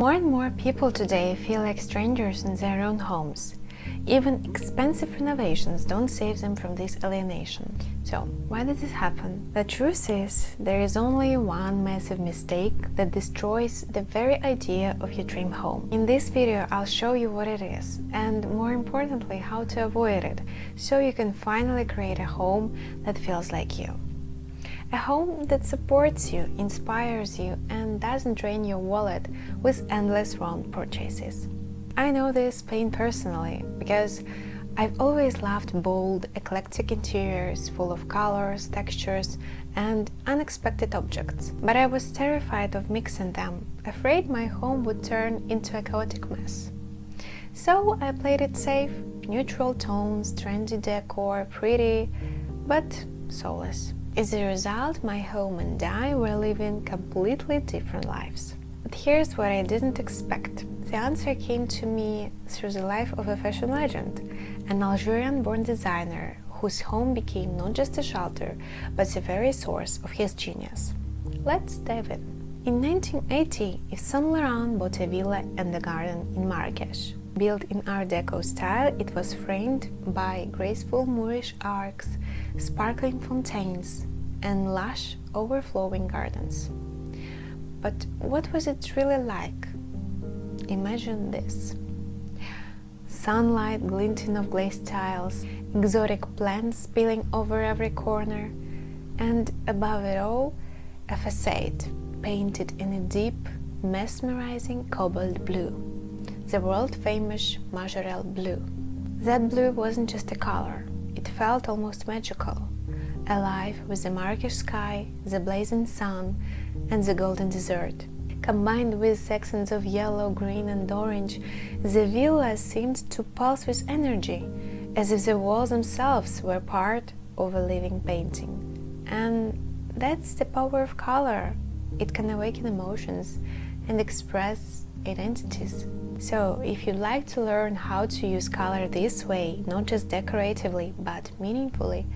More and more people today feel like strangers in their own homes. Even expensive renovations don't save them from this alienation. So, why did this happen? The truth is, there is only one massive mistake that destroys the very idea of your dream home. In this video, I'll show you what it is, and more importantly, how to avoid it, so you can finally create a home that feels like you. A home that supports you, inspires you, and doesn't drain your wallet with endless round purchases. I know this pain personally, because I've always loved bold, eclectic interiors full of colors, textures, and unexpected objects. But I was terrified of mixing them, afraid my home would turn into a chaotic mess. So I played it safe, neutral tones, trendy decor, pretty, but soulless. As a result, my home and I were living completely different lives. But here's what I didn't expect. The answer came to me through the life of a fashion legend, an Algerian-born designer whose home became not just a shelter, but the very source of his genius. Let's dive in. In 1980, Yves Saint Laurent bought a villa and a garden in Marrakesh. Built in Art Deco style, it was framed by graceful Moorish arcs, sparkling fontaines, and lush, overflowing gardens. But what was it really like? Imagine this. Sunlight glinting off glazed tiles, exotic plants spilling over every corner, and above it all, a facade painted in a deep, mesmerizing cobalt blue, the world-famous Majorelle blue. That blue wasn't just a color, it felt almost magical, alive with the Marrakesh sky, the blazing sun, and the golden desert. Combined with accents of yellow, green, and orange, the villa seemed to pulse with energy, as if the walls themselves were part of a living painting. And that's the power of color. It can awaken emotions and express identities. So, if you'd like to learn how to use color this way, not just decoratively, but meaningfully,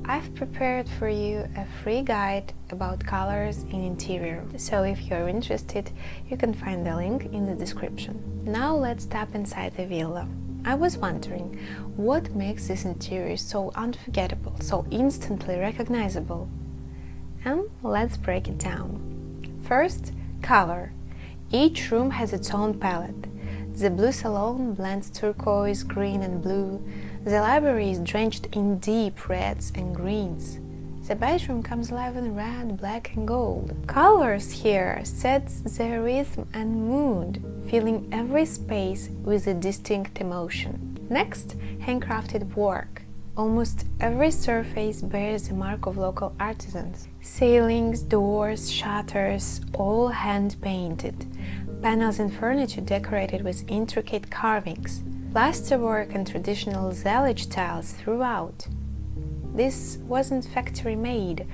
I've prepared for you a free guide about colors in interior. So if you're interested, you can find the link in the description. Now let's step inside the villa. I was wondering, what makes this interior so unforgettable, so instantly recognizable? And let's break it down. First, color. Each room has its own palette. The blue salon blends turquoise, green, and blue. The library is drenched in deep reds and greens. The bedroom comes alive in red, black, and gold. Colors here sets the rhythm and mood, filling every space with a distinct emotion. Next, handcrafted work. Almost every surface bears the mark of local artisans. Ceilings, doors, shutters, all hand-painted. Panels and furniture decorated with intricate carvings. Plasterwork and traditional Zelig tiles throughout. This wasn't factory-made,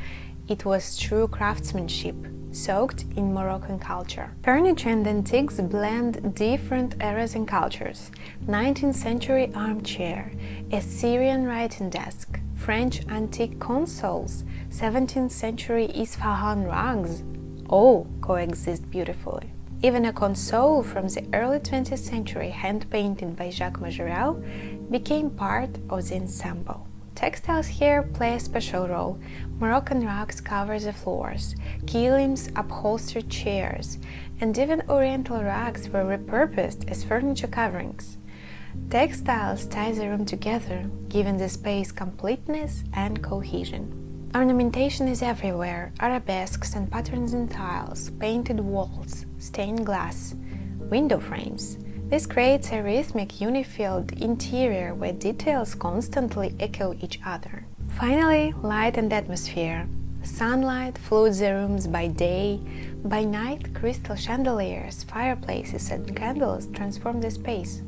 it was true craftsmanship, soaked in Moroccan culture. Furniture and antiques blend different eras and cultures. 19th century armchair, Assyrian writing desk, French antique consoles, 17th century Isfahan rugs, all coexist beautifully. Even a console from the early 20th century, hand-painted by Majorelle, became part of the ensemble. Textiles here play a special role. Moroccan rugs cover the floors, kilims upholster chairs, and even Oriental rugs were repurposed as furniture coverings. Textiles tie the room together, giving the space completeness and cohesion. Ornamentation is everywhere, arabesques and patterns in tiles, painted walls, stained glass, window frames. This creates a rhythmic, uni-filled interior where details constantly echo each other. Finally, light and atmosphere. Sunlight floods the rooms by day. By night, crystal chandeliers, fireplaces, and candles transform the space.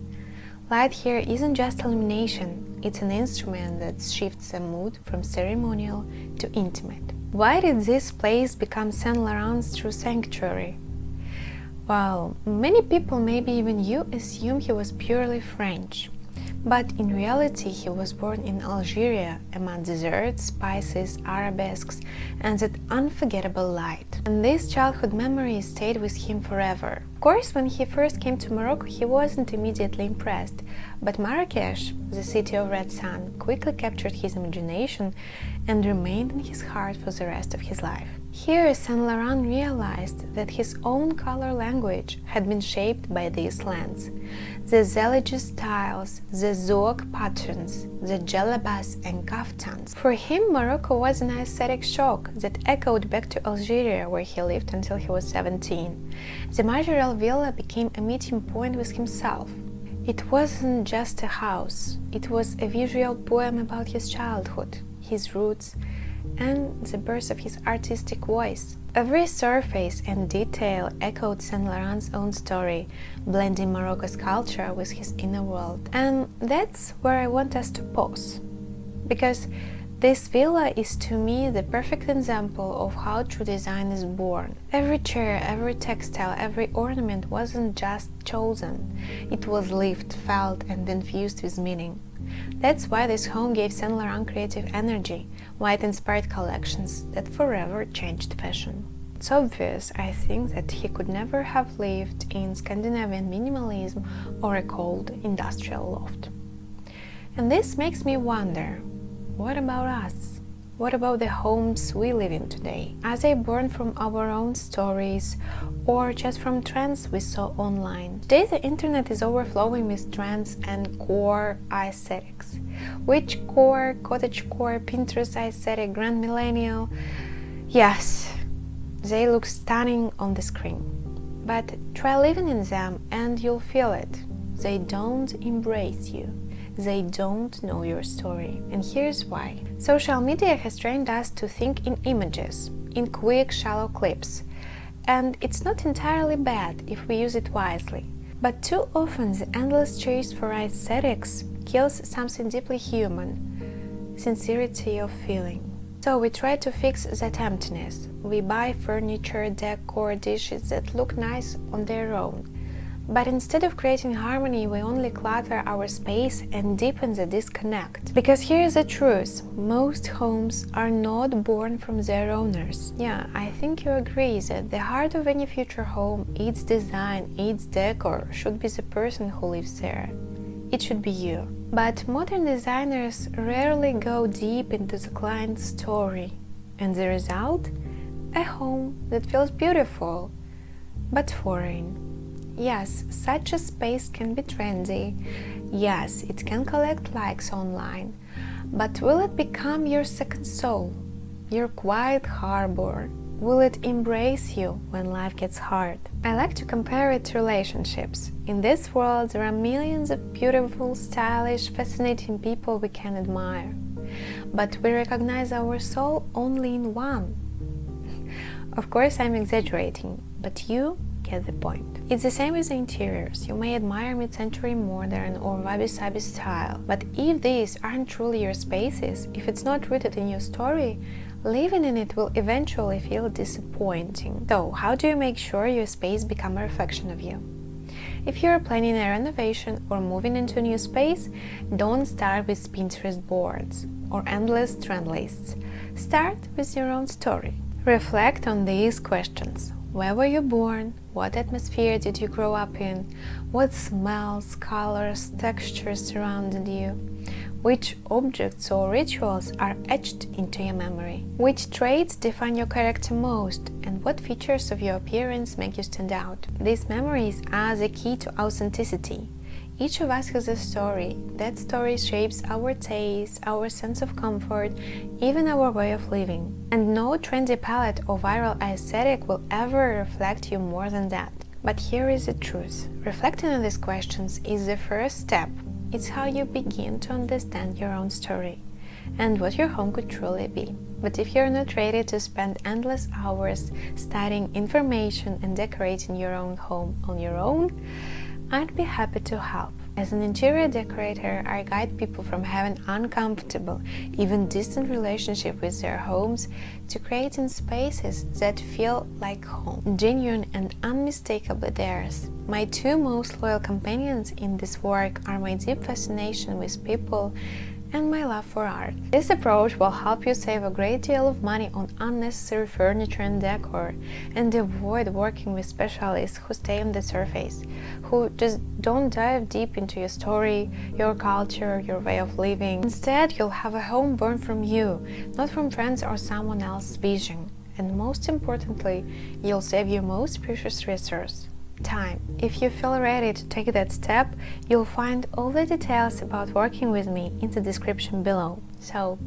Light here isn't just illumination, it's an instrument that shifts the mood from ceremonial to intimate. Why did this place become Saint Laurent's true sanctuary? Well, many people, maybe even you, assume he was purely French. But in reality, he was born in Algeria among desserts, spices, arabesques, and that unforgettable light. And these childhood memories stayed with him forever. Of course, when he first came to Morocco, he wasn't immediately impressed, but Marrakesh, the city of red sun, quickly captured his imagination and remained in his heart for the rest of his life. Here, Saint Laurent realized that his own color language had been shaped by these lands. The zeligus styles, the zouk patterns, the djellabas and kaftans. For him, Morocco was an aesthetic shock that echoed back to Algeria, where he lived until he was 17. The Majorelle villa became a meeting point with himself. It wasn't just a house, it was a visual poem about his childhood, his roots, and the birth of his artistic voice. Every surface and detail echoed Saint Laurent's own story, blending Morocco's culture with his inner world. And that's where I want us to pause, because this villa is to me the perfect example of how true design is born. Every chair, every textile, every ornament wasn't just chosen. It was lived, felt, and infused with meaning. That's why this home gave Saint Laurent creative energy, why it inspired collections that forever changed fashion. It's obvious, I think, that he could never have lived in Scandinavian minimalism or a cold industrial loft. And this makes me wonder, what about us? What about the homes we live in today? Are they born from our own stories or just from trends we saw online? Today the internet is overflowing with trends and core aesthetics. Which core, cottagecore, Pinterest aesthetic, grand millennial? Yes, they look stunning on the screen. But try living in them and you'll feel it. They don't embrace you. They don't know your story. And here's why. Social media has trained us to think in images, in quick, shallow clips. And it's not entirely bad if we use it wisely. But too often the endless chase for aesthetics kills something deeply human, sincerity of feeling. So we try to fix that emptiness. We buy furniture, decor, dishes that look nice on their own. But instead of creating harmony, we only clutter our space and deepen the disconnect. Because here's the truth, most homes are not born from their owners. Yeah, I think you agree that the heart of any future home, its design, its decor, should be the person who lives there. It should be you. But modern designers rarely go deep into the client's story. And the result? A home that feels beautiful, but foreign. Yes, such a space can be trendy. Yes, it can collect likes online. But will it become your second soul? Your quiet harbor? Will it embrace you when life gets hard? I like to compare it to relationships. In this world, there are millions of beautiful, stylish, fascinating people we can admire. But we recognize our soul only in one. Of course, I'm exaggerating, but you get the point. It's the same with the interiors. You may admire mid-century modern or wabi-sabi style, but if these aren't truly your spaces, if it's not rooted in your story, living in it will eventually feel disappointing. So, how do you make sure your space becomes a reflection of you? If you're planning a renovation or moving into a new space, don't start with Pinterest boards or endless trend lists. Start with your own story. Reflect on these questions. Where were you born? What atmosphere did you grow up in? What smells, colors, textures surrounded you? Which objects or rituals are etched into your memory? Which traits define your character most? And what features of your appearance make you stand out? These memories are the key to authenticity. Each of us has a story. That story shapes our taste, our sense of comfort, even our way of living. And no trendy palette or viral aesthetic will ever reflect you more than that. But here is the truth. Reflecting on these questions is the first step. It's how you begin to understand your own story and what your home could truly be. But if you're not ready to spend endless hours studying information and decorating your own home on your own, I'd be happy to help. As an interior decorator, I guide people from having uncomfortable, even distant relationship with their homes to creating spaces that feel like home, genuine and unmistakably theirs. My two most loyal companions in this work are my deep fascination with people and my love for art. This approach will help you save a great deal of money on unnecessary furniture and decor and avoid working with specialists who stay on the surface, who just don't dive deep into your story, your culture, your way of living. Instead, you'll have a home born from you, not from trends or someone else's vision. And most importantly, you'll save your most precious resource: time. If you feel ready to take that step, you'll find all the details about working with me in the description below. So,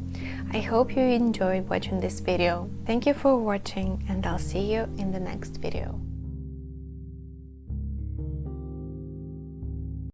I hope you enjoyed watching this video. Thank you for watching, and I'll see you in the next video.